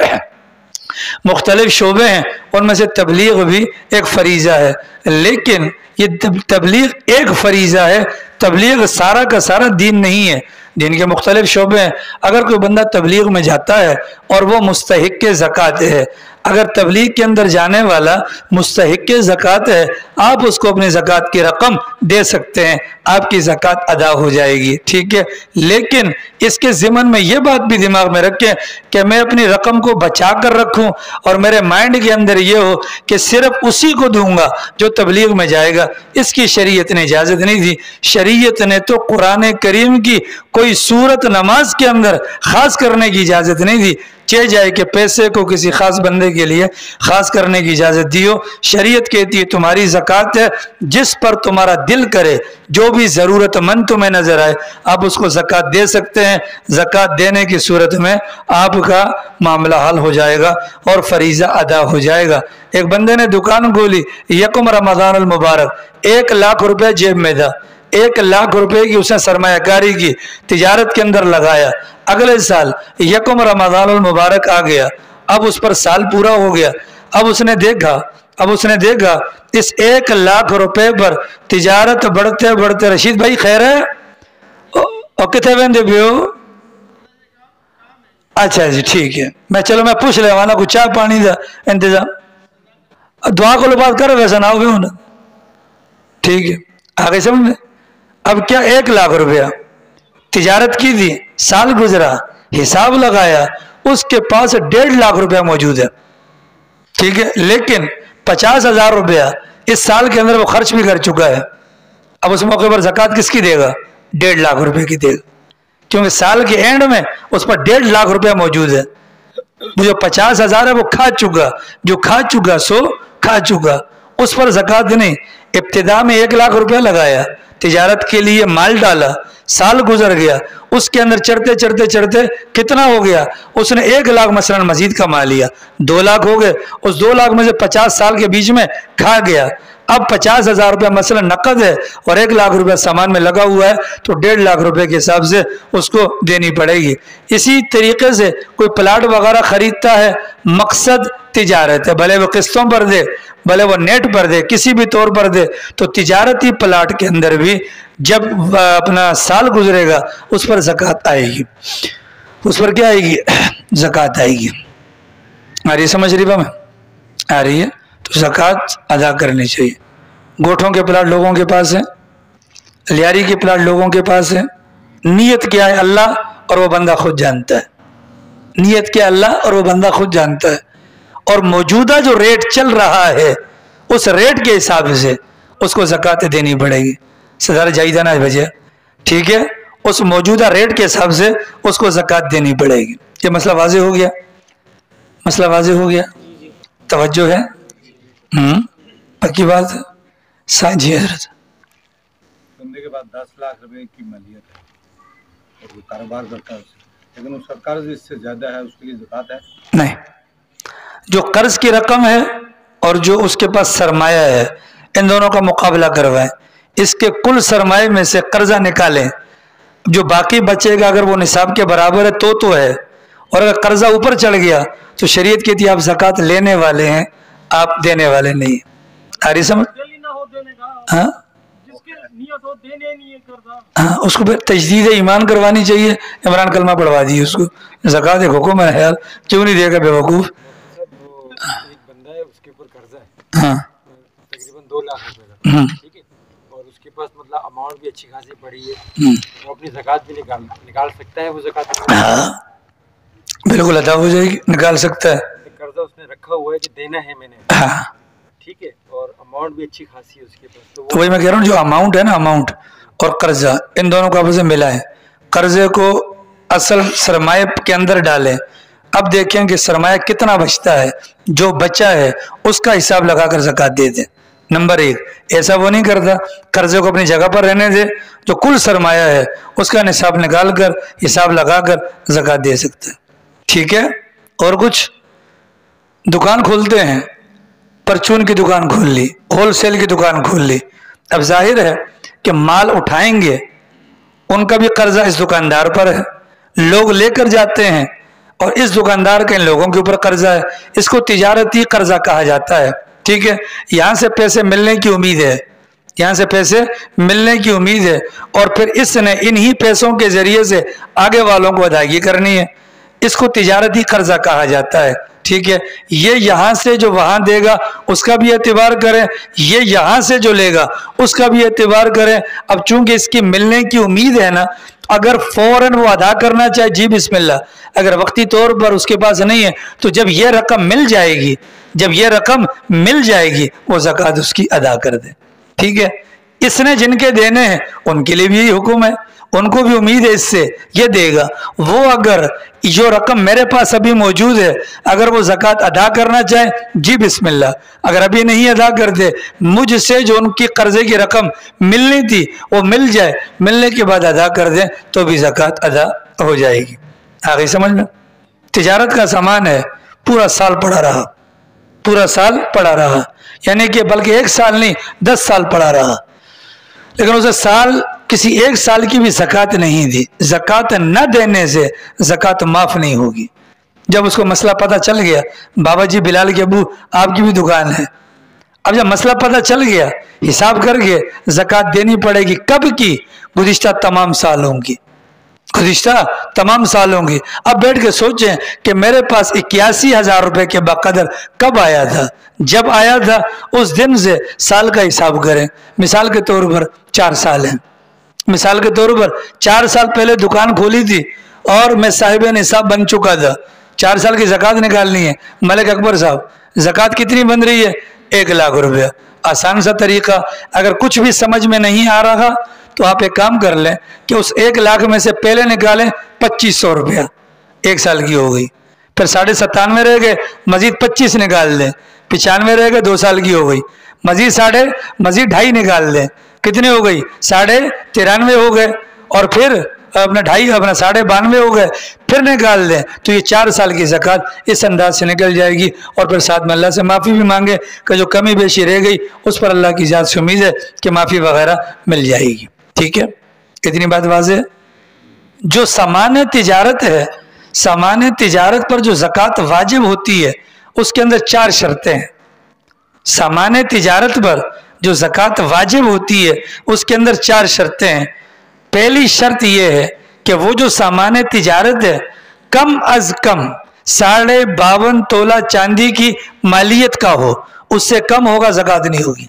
مختلف شعبے ہیں, ان میں سے تبلیغ بھی ایک فریضہ ہے. لیکن یہ تبلیغ ایک فریضہ ہے, تبلیغ سارا کا سارا دین نہیں ہے. دین کے مختلف شعبے ہیں. اگر کوئی بندہ تبلیغ میں جاتا ہے اور وہ مستحق زکوٰۃ ہے, اگر تبلیغ کے اندر جانے والا مستحق زکوٰۃ ہے, آپ اس کو اپنی زکوٰۃ کی رقم دے سکتے ہیں, آپ کی زکوٰۃ ادا ہو جائے گی. ٹھیک ہے, لیکن اس کے ضمن میں یہ بات بھی دماغ میں رکھیں کہ میں اپنی رقم کو بچا کر رکھوں اور میرے مائنڈ کے اندر یہ ہو کہ صرف اسی کو دوں گا جو تبلیغ میں جائے گا. اس کی شریعت نے اجازت نہیں دی. شریعت نے تو قرآن کریم کی کوئی صورت نماز کے اندر خاص کرنے کی اجازت نہیں دی. چہ جائے کہ پیسے کو کسی خاص بندے کے لیے خاص کرنے کی اجازت دی ہو. شریعت کہتی ہے تمہاری زکوٰۃ ہے, جس پر تمہارا دل کرے, جو بھی ضرورت مند تمہیں نظر آئے آپ اس کو زکوٰۃ دے سکتے ہیں. زکوٰۃ دینے کی صورت میں آپ کا معاملہ حل ہو جائے گا اور فریضہ ادا ہو جائے گا. ایک بندے نے دکان کھولی, یکم رمضان المبارک, 1 لاکھ روپے جیب میں تھا. 1 لاکھ روپے کی اس نے سرمایہ کاری کی, تجارت کے اندر لگایا. اگلے سال یکم رمضان المبارک آ گیا, اب اس پر سال پورا ہو گیا. اب اس نے دیکھا اس 1 لاکھ روپے پر تجارت بڑھتے بڑھتے, رشید بھائی خیر ہے اور کتنے بندے بھی ہو؟ اچھا جی ٹھیک ہے, میں پوچھ لے وانا کچھ چائے پانی دا انتظام, دعا کو بات کر ویسا نہ ہو گیا ہونا. ٹھیک ہے, آگے سمجھ. اب کیا 1 لاکھ روپیہ تجارت کی تھی, سال گزرا, حساب لگایا, اس کے پاس 1.5 لاکھ روپیہ موجود ہے. ٹھیک ہے, لیکن 50,000 روپیہ اس سال کے اندر وہ خرچ بھی کر چکا ہے. اب اس موقع پر زکوٰۃ کس کی دے گا؟ 1.5 لاکھ روپے کی دے گا, کیونکہ سال کے اینڈ میں اس پر 1.5 لاکھ روپیہ موجود ہے. جو 50,000 ہے وہ کھا چکا, جو کھا چکا سو کھا چکا, اس پر زکوٰۃ نہیں. ابتدا میں 1 لاکھ روپیہ لگایا, تجارت کے لیے مال ڈالا, سال گزر گیا, اس کے اندر چڑھتے کتنا ہو گیا؟ اس نے 1 لاکھ مثلا مزید کما لیا, 2 لاکھ ہو گئے. اس 2 لاکھ میں سے 50 سال کے بیچ میں کھا گیا. اب 50,000 روپیہ مثلا نقد ہے اور 1 لاکھ روپیہ سامان میں لگا ہوا ہے, تو 1.5 لاکھ روپے کے حساب سے اس کو دینی پڑے گی. اسی طریقے سے کوئی پلاٹ وغیرہ خریدتا ہے, مقصد तिजारत है, भले वो किस्तों पर दे, भले वो नेट पर दे, किसी भी तौर पर दे, तो तिजारती प्लाट के अंदर भी जब अपना साल गुजरेगा उस पर ज़कात आएगी। उस पर क्या आएगी? ज़कात आएगी। आ रही समझ रही में? आ रही है। तो ज़कात अदा करनी चाहिए। गोठों के प्लाट लोगों के पास है, लियारी के प्लाट लोगों के पास है। नीयत क्या है अल्लाह और वो बंदा खुद जानता है। नीयत क्या अल्लाह और वो बंदा खुद जानता है। और मौजूदा जो रेट चल रहा है उस रेट के हिसाब से उसको ज़कात देनी पड़ेगी। सदार जायदा ना बजे, ठीक है? उस मौजूदा रेट के हिसाब से उसको ज़कात देनी पड़ेगी। ये मसला वाज़ेह हो गया? मसला वाज़ेह हो गया? तवज्जो है? पक्की बात है। साझी हजरत बंदे के पास 10 लाख रुपए की मालियत है और वो कारोबार करता है, लेकिन उसका कर्ज इससे ज्यादा है, उसके लिए ज़कात है? नहीं। जो कर्ज की रकम है और जो उसके पास सरमाया है, इन दोनों का मुकाबला करवाएं। इसके कुल सरमाए में से कर्जा निकालें, जो बाकी बचेगा अगर वो निसाब के बराबर है तो है, और अगर कर्जा ऊपर चढ़ गया तो शरीयत कहती है आप ज़कात लेने वाले हैं, आप देने वाले नहीं। आ रही समझ? हाँ हाँ, उसको फिर तजदीद ईमान करवानी चाहिए। इमरान कलमा पढ़वा दी उसको, ज़कात एक हुक्म है यार, क्यों नहीं देगा बेवकूफ़? एक बंदा है, उसके ऊपर कर्जा है, हाँ तकरीबन 2 लाख रुपए का, ठीक है, और उसके पास मतलब अमाउंट भी अच्छी खासी पड़ी है, वो अपनी ज़कात भी निकाल सकता है। वो ज़कात हाँ बिल्कुल अदा हो जाएगी, निकाल सकता है। कर्जा उसने रखा हुआ है कि देना है मैंने, हाँ ठीक है, और अमाउंट भी अच्छी खासी है उसके पास, तो वही मैं कह रहा हूँ, जो अमाउंट है ना, अमाउंट और कर्जा, इन दोनों को आपस में मिला है। कर्जे को असल सरमाए के अंदर डालें। अब देखें कि सरमाया कितना बचता है, जो बचा है उसका हिसाब लगाकर ज़कात दे दें। नंबर 1, ऐसा वो नहीं करता, कर्जे को अपनी जगह पर रहने दे, जो कुल सरमाया है उसका निसाब निकाल कर हिसाब लगाकर ज़कात दे सकते हैं, ठीक है? और कुछ दुकान खोलते हैं, परचून की दुकान खोल ली, होलसेल की दुकान खोल ली। अब जाहिर है कि माल उठाएंगे, उनका भी कर्जा इस दुकानदार पर है, लोग लेकर जाते हैं और इस दुकानदार के इन लोगों के ऊपर कर्जा है। इसको तिजारती कर्जा कहा जाता है, ठीक है? यहाँ से पैसे मिलने की उम्मीद है, यहाँ से पैसे मिलने की उम्मीद है, और फिर इसने इन्हीं पैसों के जरिए से आगे वालों को अदायगी करनी है। इसको तिजारती कर्जा कहा जाता है, ठीक है? ये यहाँ से जो वहाँ देगा उसका भी एतबार करें, ये यहाँ से जो लेगा उसका भी एतबार करें। अब चूंकि इसकी मिलने की उम्मीद है ना, अगर फौरन वो अदा करना चाहे जी बिस्मिल्लाह, अगर वक्ती तौर पर उसके पास नहीं है तो जब ये रकम मिल जाएगी, जब ये रकम मिल जाएगी वो ज़कात उसकी अदा कर दे, ठीक है? इसने जिनके देने हैं उनके लिए भी यही हुक्म है, उनको भी उम्मीद है इससे ये देगा। वो अगर जो रकम मेरे पास अभी मौजूद है अगर वो ज़कात अदा करना चाहे जी बिस्मिल्लाह, अगर अभी नहीं अदा कर दे, मुझसे जो उनकी कर्जे की रकम मिलनी थी वो मिल जाए, मिलने के बाद अदा कर दे तो भी ज़कात अदा हो जाएगी। आ गई समझ में? तिजारत का सामान है, पूरा साल पड़ा रहा, पूरा साल पड़ा रहा, यानी कि बल्कि 1 साल नहीं 10 साल पड़ा रहा, लेकिन उसे साल किसी 1 साल की भी ज़कात नहीं दी। ज़कात न देने से ज़कात माफ़ नहीं होगी। जब उसको मसला पता चल गया, बाबा जी बिलाल के अबू आपकी भी दुकान है, अब जब मसला पता चल गया हिसाब करके ज़कात देनी पड़ेगी। कब की? गुज़िश्ता तमाम सालों की, गुज़िश्ता तमाम सालों की। अब बैठ के सोचें कि मेरे पास 81,000 रुपये के बकदर कब आया था, जब आया था उस दिन से साल का हिसाब करें। मिसाल के तौर पर 4 साल हैं, मिसाल के तौर पर 4 साल पहले दुकान खोली थी और मैं साहिब निसाब बन चुका था, 4 साल की ज़कात निकालनी है। मलिक अकबर साहब ज़कात कितनी बन रही है? 1 लाख रुपया। आसान सा तरीका, अगर कुछ भी समझ में नहीं आ रहा तो आप एक काम कर लें कि उस 1 लाख में से पहले निकालें 2500 रुपया, 1 साल की हो गई, फिर 97.5 रह गए, मजीद 25 निकाल दें, 95 रह गए, 2 साल की हो गई, मजीद 2.5 निकाल दें, कितने हो गई? 93.5 हो गए, और फिर अपना 92.5 हो गए, फिर निकाल दें तो ये 4 साल की ज़कात इस अंदाज से निकल जाएगी। और फिर साथ में अल्लाह से माफ़ी भी मांगे कि जो कमी बेशी रह गई उस पर अल्लाह की ज़ात से उम्मीद है कि माफ़ी वगैरह मिल जाएगी, ठीक है? इतनी बात वाज़ेह। जो सामान तिजारत है, सामान तिजारत पर जो ज़कात वाजिब होती है اس کے اندر 4 شرطیں ہیں. سامان تجارت پر جو زکوٰۃ واجب ہوتی ہے اس کے اندر 4 شرطیں ہیں. پہلی شرط یہ ہے کہ وہ جو سامان تجارت ہے کم از کم 52.5 تولہ چاندی کی مالیت کا ہو. اس سے کم ہوگا زکوٰۃ نہیں ہوگی.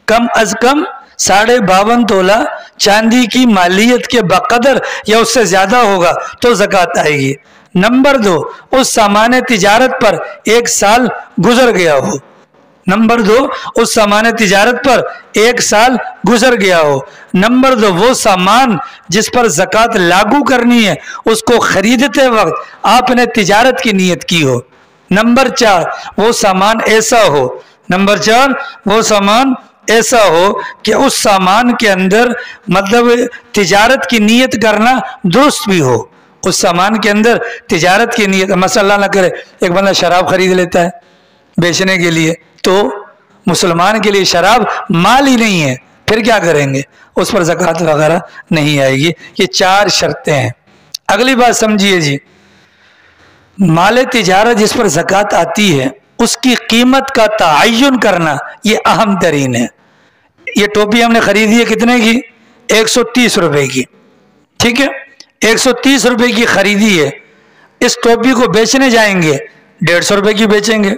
کم از کم 52.5 تولہ چاندی کی مالیت کے بقدر یا اس سے زیادہ ہوگا تو زکوٰۃ آئے گی. نمبر 2 اس سامان تجارت پر 1 سال گزر گیا ہو. نمبر 2 اس سامان تجارت پر 1 سال گزر گیا ہو. نمبر 2 وہ سامان جس پر زکوٰۃ لاگو کرنی ہے اس کو خریدتے وقت آپ نے تجارت کی نیت کی ہو. نمبر 4 وہ سامان ایسا ہو. نمبر 4 وہ سامان ایسا ہو کہ اس سامان کے اندر مطلب تجارت کی نیت کرنا درست بھی ہو. اس سامان کے اندر تجارت کی نیت، مثلا اللہ نہ کرے ایک بندہ شراب خرید لیتا ہے بیچنے کے لیے، تو مسلمان کے لیے شراب مال ہی نہیں ہے، پھر کیا کریں گے؟ اس پر زکوٰۃ وغیرہ نہیں آئے گی. یہ 4 شرطیں ہیں. اگلی بات سمجھیے جی، مال تجارت جس پر زکوٰۃ آتی ہے اس کی قیمت کا تعین کرنا یہ اہم ترین ہے. یہ ٹوپی ہم نے خریدی ہے کتنے کی؟ 130 روپے کی. ٹھیک ہے، 130 روپے کی خریدی ہے. اس ٹوپی کو بیچنے جائیں گے 150 روپے کی بیچیں گے.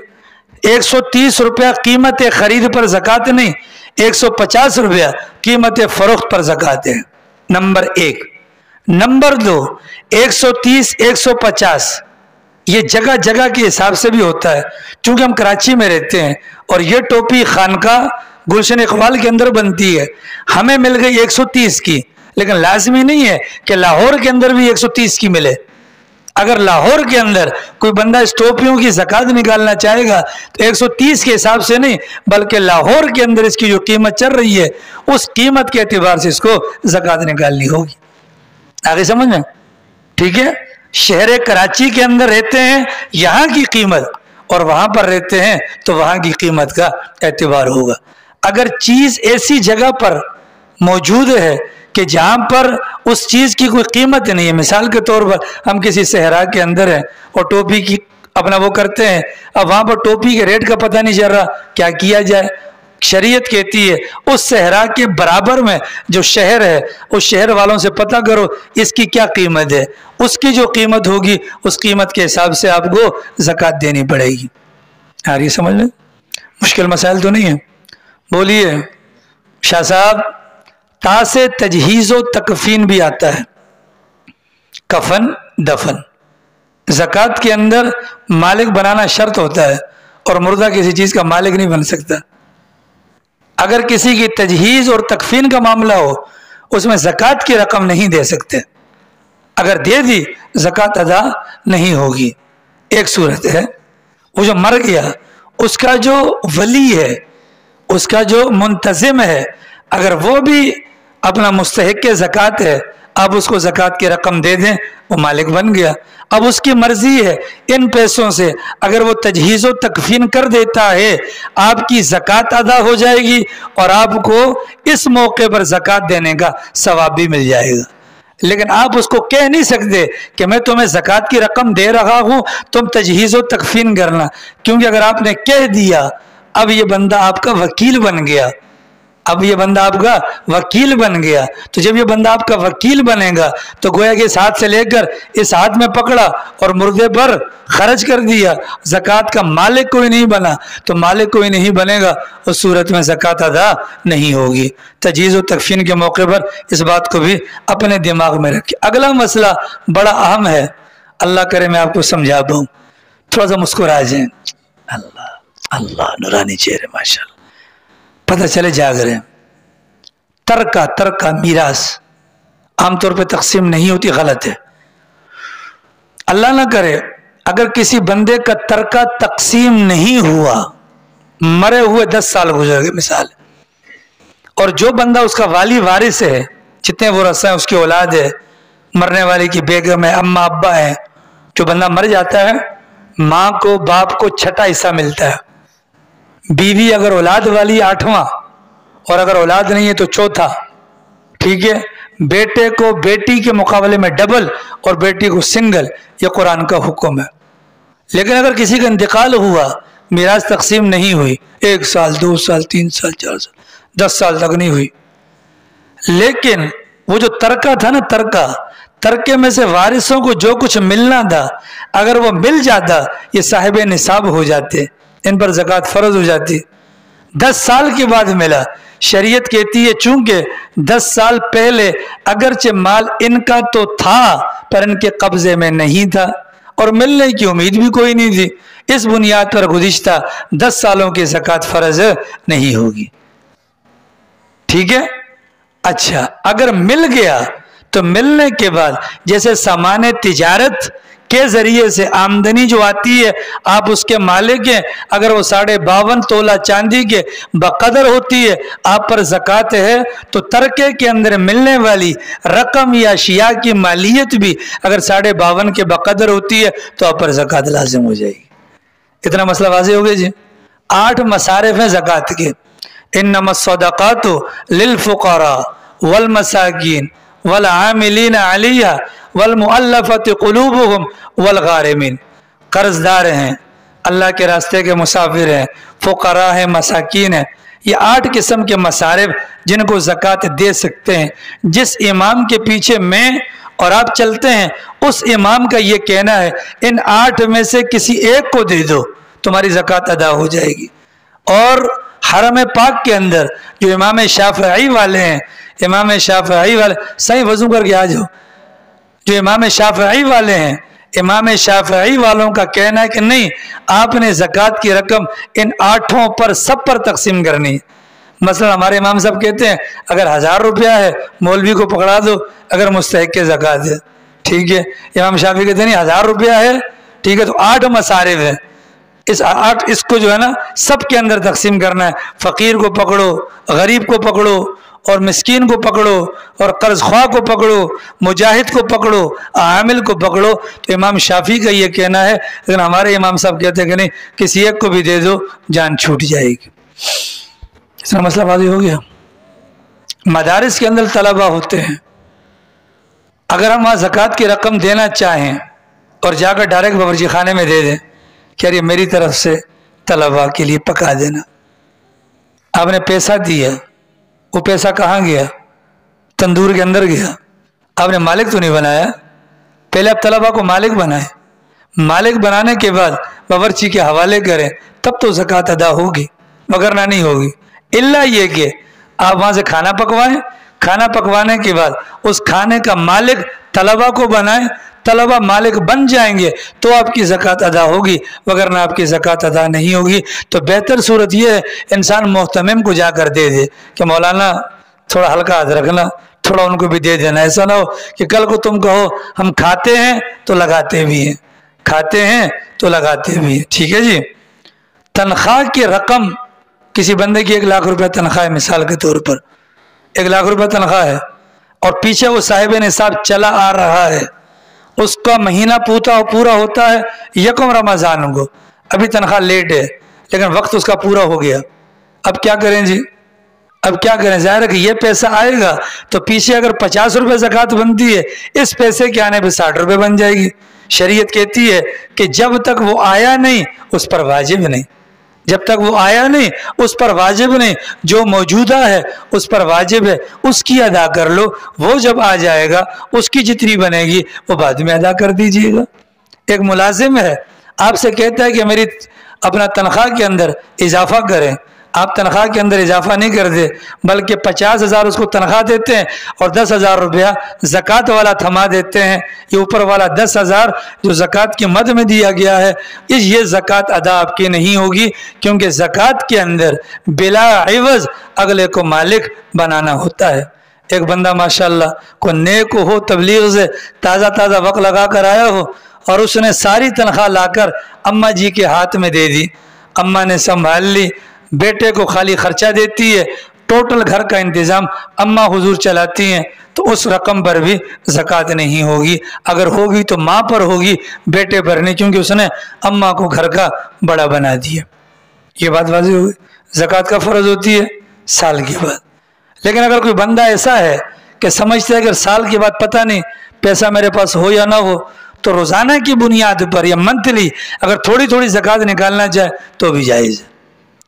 130 روپیہ قیمت خرید پر زکوٰۃ نہیں، 150 روپیہ قیمت فروخت پر زکوٰۃ ہے. نمبر 1. نمبر 2 130 150 یہ جگہ جگہ کے حساب سے بھی ہوتا ہے. چونکہ ہم کراچی میں رہتے ہیں اور یہ ٹوپی خانقاہ گلشن اقبال کے اندر بنتی ہے، ہمیں مل گئی 130 کی، لیکن لازمی نہیں ہے کہ لاہور کے اندر بھی 130 کی ملے. اگر لاہور کے اندر کوئی بندہ اس ٹوپیوں کی زکوٰۃ نکالنا چاہے گا تو 130 کے حساب سے نہیں، بلکہ لاہور کے اندر اس کی جو قیمت چل رہی ہے اس قیمت کے اعتبار سے اس کو زکوٰۃ نکالنی ہوگی. آگے سمجھ میں؟ ٹھیک ہے. شہر کراچی کے اندر رہتے ہیں یہاں کی قیمت، اور وہاں پر رہتے ہیں تو وہاں کی قیمت کا اعتبار ہوگا. اگر چیز ایسی جگہ پر موجود ہے کہ جہاں پر اس چیز کی کوئی قیمت نہیں ہے، مثال کے طور پر ہم کسی صحرا کے اندر ہیں اور ٹوپی کی اپنا وہ کرتے ہیں، اب وہاں پر ٹوپی کے ریٹ کا پتہ نہیں چل رہا، کیا کیا جائے؟ شریعت کہتی ہے اس صحرا کے برابر میں جو شہر ہے اس شہر والوں سے پتہ کرو اس کی کیا قیمت ہے. اس کی جو قیمت ہوگی اس قیمت کے حساب سے آپ کو زکوٰۃ دینی پڑے گی. آ رہی سمجھ لیں؟ مشکل مسائل تو نہیں ہے. بولیے شاہ صاحب. تا سے تجہیز و تکفین بھی آتا ہے، کفن دفن. زکوٰۃ کے اندر مالک بنانا شرط ہوتا ہے اور مردہ کسی چیز کا مالک نہیں بن سکتا. اگر کسی کی تجہیز اور تکفین کا معاملہ ہو اس میں زکوٰۃ کی رقم نہیں دے سکتے، اگر دے دی زکوٰۃ ادا نہیں ہوگی. ایک صورت ہے وہ جو مر گیا اس کا جو ولی ہے، اس کا جو منتظم ہے، اگر وہ بھی اپنا مستحق زکوٰۃ ہے آپ اس کو زکوٰۃ کی رقم دے دیں وہ مالک بن گیا. اب اس کی مرضی ہے ان پیسوں سے اگر وہ تجہیز و تکفین کر دیتا ہے آپ کی زکوٰۃ ادا ہو جائے گی اور آپ کو اس موقع پر زکوٰۃ دینے کا ثواب بھی مل جائے گا. لیکن آپ اس کو کہہ نہیں سکتے کہ میں تمہیں زکوٰۃ کی رقم دے رہا ہوں تم تجہیز و تکفین کرنا، کیونکہ اگر آپ نے کہہ دیا اب یہ بندہ آپ کا وکیل بن گیا. اب یہ بندہ آپ کا وکیل بن گیا تو جب یہ بندہ آپ کا وکیل بنے گا تو گویا کہ اس ہاتھ سے لے کر اس ہاتھ میں پکڑا اور مردے پر خرچ کر دیا. زکوٰۃ کا مالک کوئی نہیں بنا تو مالک کوئی نہیں بنے گا، اس صورت میں زکوٰۃ ادا نہیں ہوگی. تجہیز و تکفین کے موقع پر اس بات کو بھی اپنے دماغ میں رکھیں. اگلا مسئلہ بڑا اہم ہے، اللہ کرے میں آپ کو سمجھا پاؤں. تھوڑا سا مسکرا جائیں. اللہ اللہ نورانی چہرے ماشاء اللہ، پتہ چلے جاگ رہے ہیں. ترکہ میراث عام طور پہ تقسیم نہیں ہوتی، غلط ہے. اللہ نہ کرے اگر کسی بندے کا ترکہ تقسیم نہیں ہوا، مرے ہوئے 10 سال گزر گئے مثال، اور جو بندہ اس کا والی وارث ہے، جتنے وہ رسہ ہیں اس کی اولاد ہے، مرنے والے کی بیگم ہے، اماں ابا ہے، جو بندہ مر جاتا ہے ماں کو باپ کو 6واں حصہ ملتا ہے. بیوی اگر اولاد والی 8واں، اور اگر اولاد نہیں ہے تو 4تھا. ٹھیک ہے. بیٹے کو بیٹی کے مقابلے میں ڈبل اور بیٹی کو سنگل، یہ قرآن کا حکم ہے. लेकिन अगर किसी का इंतकाल हुआ, मीरास तकसीम नहीं हुई, 1 साल 2 साल 3 साल 4 साल 10 साल तक नहीं हुई, लेकिन वो जो तरका था ना, तरके में से वारिसों को जो कुछ मिलना था, अगर वो मिल जाता, ये साहिब निसाब हो जाते, इन पर ज़कात फ़र्ज हो जाती। 10 साल के बाद मिला, शरीयत कहती है चूंकि 10 साल पहले अगरचे माल इनका तो था पर इनके कब्जे में नहीं था और मिलने की उम्मीद भी कोई नहीं थी, इस बुनियाद पर गुज़िश्ता 10 सालों की ज़कात फ़र्ज नहीं होगी। ठीक है। अच्छा, अगर मिल गया तो मिलने के बाद जैसे सामान तिजारत के जरिए से आमदनी जो आती है, आप उसके मालिक हैं, अगर वो 52.5 तोला चांदी के बकदर होती है, आप पर ज़कात है, तो तरके के अंदर मिलने वाली रकम या अशिया की मालियत भी अगर 52.5 के बकदर होती है तो आप पर ज़कात लाजिम हो जाएगी। इतना मसला वाज़ेह हो गया जी। 8 मसारिफ हैं ज़कात के। इन्नमस सदक़ातु लिल फुक़रा वल मसाकीन वल आमिलीन अलैहा वल मुअल्लफ़ति क़ुलूबुहुम वल गारिमीन। कर्जदार हैं, अल्लाह के रास्ते के मुसाफिर हैं, फ़ुक़रा हैं, मसाकीन हैं। ये 8 किस्म के मसारिफ जिनको ज़कात दे सकते हैं। जिस इमाम के पीछे मैं और आप चलते हैं, उस इमाम का ये कहना है इन 8 में से किसी एक को दे दो, तुम्हारी ज़कात अदा हो जाएगी। और हरम पाक के अंदर जो इमाम शाफ़िई वाले हैं, इमाम शाफ़िई वाले सही वज़ू करके आ जाओ, जो इमाम शाफ़िई वाले हैं, इमाम शाफ़िई वालों का कहना है कि नहीं, आपने ज़कात की रकम इन 8 पर सब पर तकसीम करनी है। मसलन हमारे इमाम साहब कहते हैं अगर 1000 रुपया है मौलवी को पकड़ा दो अगर मुस्तहिक के ज़कात है, ठीक है। इमाम शाफ़ी कहते नहीं 1000 रुपया है, ठीक है, तो 8 मसारिफ है, इस 8 इसको जो है ना सब के अंदर तकसीम करना है। फ़कीर को पकड़ो, गरीब को पकड़ो और मिस्कीन को पकड़ो और कर्ज ख्वाह को पकड़ो, मुजाहिद को पकड़ो, आमिल को पकड़ो। तो इमाम शाफ़ी का ये कहना है, लेकिन हमारे इमाम साहब कहते हैं कि नहीं, किसी एक को भी दे दो जान छूट जाएगी। इसका मसला वाज़ेह हो गया। मदारिस के अंदर तलबा होते हैं, अगर हम वहाँ ज़कात की रकम देना चाहें और जाकर डायरेक्ट बावर्ची खाने में दे दें कि यार ये मेरी तरफ से तलबा के लिए पका देना, आपने पैसा दिया, वो पैसा कहाँ गया? तंदूर के अंदर गया। आपने मालिक तो नहीं बनाया, पहले आप तलबा को मालिक बनाए, मालिक बनाने के बाद बावर्ची के हवाले करें, तब तो ज़कात अदा होगी, वगरना नहीं होगी। इल्ला ये कि आप वहाँ से खाना पकवाएं, खाना पकवाने के बाद उस खाने का मालिक तलबा को बनाएं, तलबा मालिक बन जाएंगे तो आपकी ज़कात अदा होगी, वगरना आपकी ज़कात अदा नहीं होगी। तो बेहतर सूरत यह है इंसान मोहतमिम को जाकर दे दे कि मौलाना थोड़ा हल्का हाथ रखना, थोड़ा उनको भी दे देना। ऐसा ना हो कि कल को तुम कहो हम खाते हैं तो लगाते भी हैं, खाते हैं तो लगाते भी हैं। ठीक है जी। तनख्वाह की रकम, किसी बंदे की 1 लाख रुपया तनख्वाह है, मिसाल के तौर पर 1 लाख रुपया तनख्वाह है और पीछे वो साहिब निसाब चला आ रहा है, उसका महीना पूरा होता है 1 रमज़ान को, अभी तनख्वाह लेट है लेकिन वक्त उसका पूरा हो गया। अब क्या करें जी? अब क्या करें? ज़ाहिर है कि ये पैसा आएगा तो पीछे अगर 50 रुपये ज़कात बनती है, इस पैसे के आने पे 60 रुपये बन जाएगी। शरीयत कहती है कि जब तक वो आया नहीं उस पर वाजिब नहीं, जब तक वो आया नहीं उस पर वाजिब नहीं, जो मौजूदा है उस पर वाजिब है, उसकी अदा कर लो। वो जब आ जाएगा उसकी जितनी बनेगी वो बाद में अदा कर दीजिएगा। एक मुलाजिम है, आपसे कहता है कि मेरी अपना तनख्वाह के अंदर इजाफा करें, आप तनख्वाह के अंदर इजाफा नहीं कर दे बल्कि 50,000 उसको तनख्वाह देते हैं और 10,000 रुपया ज़कात वाला थमा देते हैं। ये ऊपर वाला 10,000 जो ज़कात की मद में दिया गया है, ये ज़कात अदा आपकी नहीं होगी, क्योंकि ज़कात के अंदर बिला इवज़ अगले को मालिक बनाना होता है। एक बंदा माशाअल्लाह को नेक हो, तबलीग से ताज़ा वक्त लगा कर आया हो और उसने सारी तनख्वाह लाकर अम्मा जी के हाथ में दे दी, अम्मा ने संभाल ली, बेटे को खाली खर्चा देती है, टोटल घर का इंतज़ाम अम्मा हुजूर चलाती हैं, तो उस रकम पर भी ज़कात नहीं होगी। अगर होगी तो माँ पर होगी, बेटे पर नहीं, क्योंकि उसने अम्मा को घर का बड़ा बना दिया। ये बात वाज़ेह होगी। ज़कात का फ़र्ज़ होती है साल के बाद। लेकिन अगर कोई बंदा ऐसा है कि समझता है कि साल के बाद पता नहीं पैसा मेरे पास हो या ना हो, تو روزانہ کی بنیاد پر یا منتھلی اگر تھوڑی تھوڑی زکوٰۃ نکالنا چاہے تو بھی جائز ہے.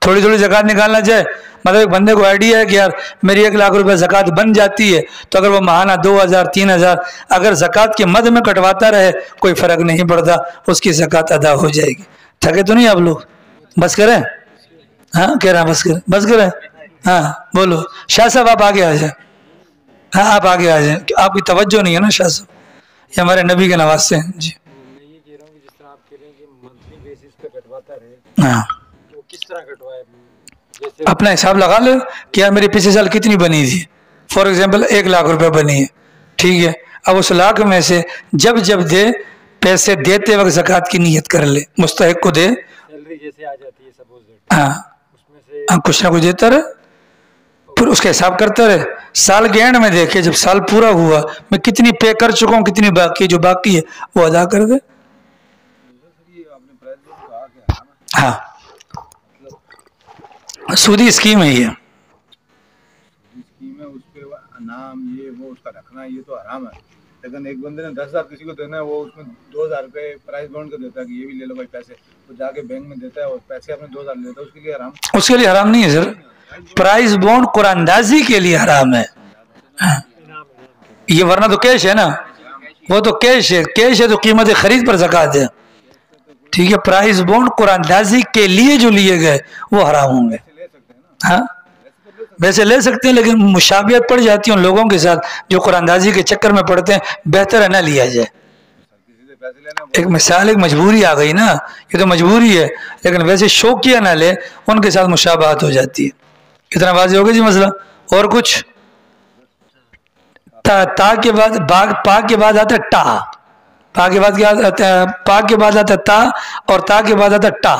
تھوڑی تھوڑی زکوٰۃ نکالنا چاہے مطلب ایک بندے کو آئیڈیا ہے کہ یار میری 1 لاکھ روپے زکوٰۃ بن جاتی ہے تو اگر وہ ماہانہ 2000 3000 اگر زکوٰۃ کے مد میں کٹواتا رہے کوئی فرق نہیں پڑتا, اس کی زکوٰۃ ادا ہو جائے گی. تھکے تو نہیں آپ لوگ؟ بس کریں. ہاں کہہ رہا بس کریں. ہاں بولو شاہ صاحب آپ آگے آ جائیں. ہاں آپ آگے آ جائیں. آپ کی توجہ نہیں ہے نا شاہ صاحب, یہ ہمارے نبی کے نواسے ہیں. جی میں یہ کہہ رہا ہوں کہ جس طرح آپ کہہ رہے ہیں کہ منتھلی بیسس پہ کٹواتا رہے, ہاں تو کس طرح کٹوائے؟ جیسے اپنا حساب لگا لے کہ یار میری پچھلے سال کتنی بنی تھی. فار ایگزامپل 1 لاکھ روپے بنی ہے, ٹھیک ہے. اب اس لاکھ میں سے جب دے پیسے دیتے وقت زکوٰۃ کی نیت کر لے, مستحق کو دے. سیلری جیسے آ جاتی ہے سپوز ہاں اس میں سے کچھ نہ کچھ دیتا رہے, پھر اس کا حساب کرتا رہے. سال کے اینڈ میں دیکھے جب سال پورا ہوا میں کتنی پے کر چکا ہوں, کتنی باقی, جو باقی ہے وہ ادا کر دے. ہاں سودی اسکیم ہے یہ. اسکیم ہے, اس پہ انعام یہ وہ اس کا رکھنا یہ تو حرام ہے. لیکن ایک بندے نے 10,000 کسی کو دینا ہے, وہ اس میں 2,000 روپے پرائز بانڈ کا دیتا ہے کہ یہ بھی لے لو بھائی پیسے, تو جا کے بینک میں دیتا ہے اور پیسے اپنے 2,000 لیتا ہے, اس کے لیے حرام. اس کے لیے حرام نہیں ہے سر. پرائز بانڈ قرآن اندازی کے لیے حرام ہے. یہ ورنہ تو کیش ہے نا, وہ تو کیش ہے تو قیمت خرید پر زکوٰۃ ہے. ٹھیک ہے, پرائز بانڈ قرآن اندازی کے لیے جو لیے گئے وہ حرام ہوں گے. ہاں ویسے لے سکتے ہیں لیکن مشابہت پڑ جاتی ہے ان لوگوں کے ساتھ جو قرآن اندازی کے چکر میں پڑتے ہیں, بہتر ہے نہ لیا جائے. ایک مثال, ایک مجبوری آ گئی نا, یہ تو مجبوری ہے, لیکن ویسے شوقیہ نہ لے, ان کے ساتھ مشابہت ہو جاتی ہے. اتنا واضح ہوگا جی مسئلہ. اور کچھ تا کے بعد پا کے بعد آتا ہے ٹا, پا کے بعد کیا آتا ہے؟ پا کے بعد آتا ہے تا, اور تا کے بعد آتا ہے ٹا.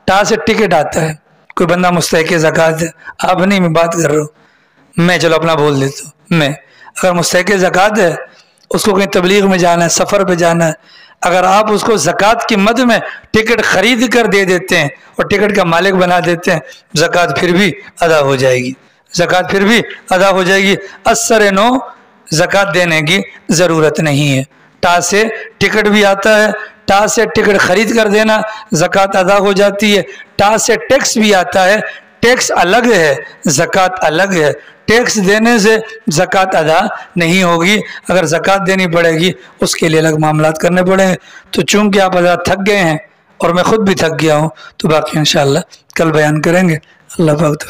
ٹا سے ٹکٹ آتا ہے. کوئی بندہ مستحق زکوٰۃ ہے, آپ نہیں میں بات کر رہا ہوں, میں چلو اپنا بول دیتا ہوں. میں اگر مستحق زکوٰۃ ہے, اس کو کہیں تبلیغ میں جانا ہے, سفر پہ جانا ہے, اگر آپ اس کو زکوٰۃ کی مد میں ٹکٹ خرید کر دے دیتے ہیں اور ٹکٹ کا مالک بنا دیتے ہیں, زکوٰۃ پھر بھی ادا ہو جائے گی. زکوٰۃ پھر بھی ادا ہو جائے گی. اثر نو زکوٰۃ دینے کی ضرورت نہیں ہے. ٹا سے ٹکٹ بھی آتا ہے, ٹا سے ٹکٹ خرید کر دینا زکوٰۃ ادا ہو جاتی ہے. ٹا سے ٹیکس بھی آتا ہے, ٹیکس الگ ہے, زکوٰۃ الگ ہے. ٹیکس دینے سے زکوٰۃ ادا نہیں ہوگی. اگر زکوٰۃ دینی پڑے گی اس کے لیے الگ معاملات کرنے پڑیں گے. تو چونکہ آپ حضرات تھک گئے ہیں اور میں خود بھی تھک گیا ہوں, تو باقی انشاءاللہ کل بیان کریں گے. اللہ پاک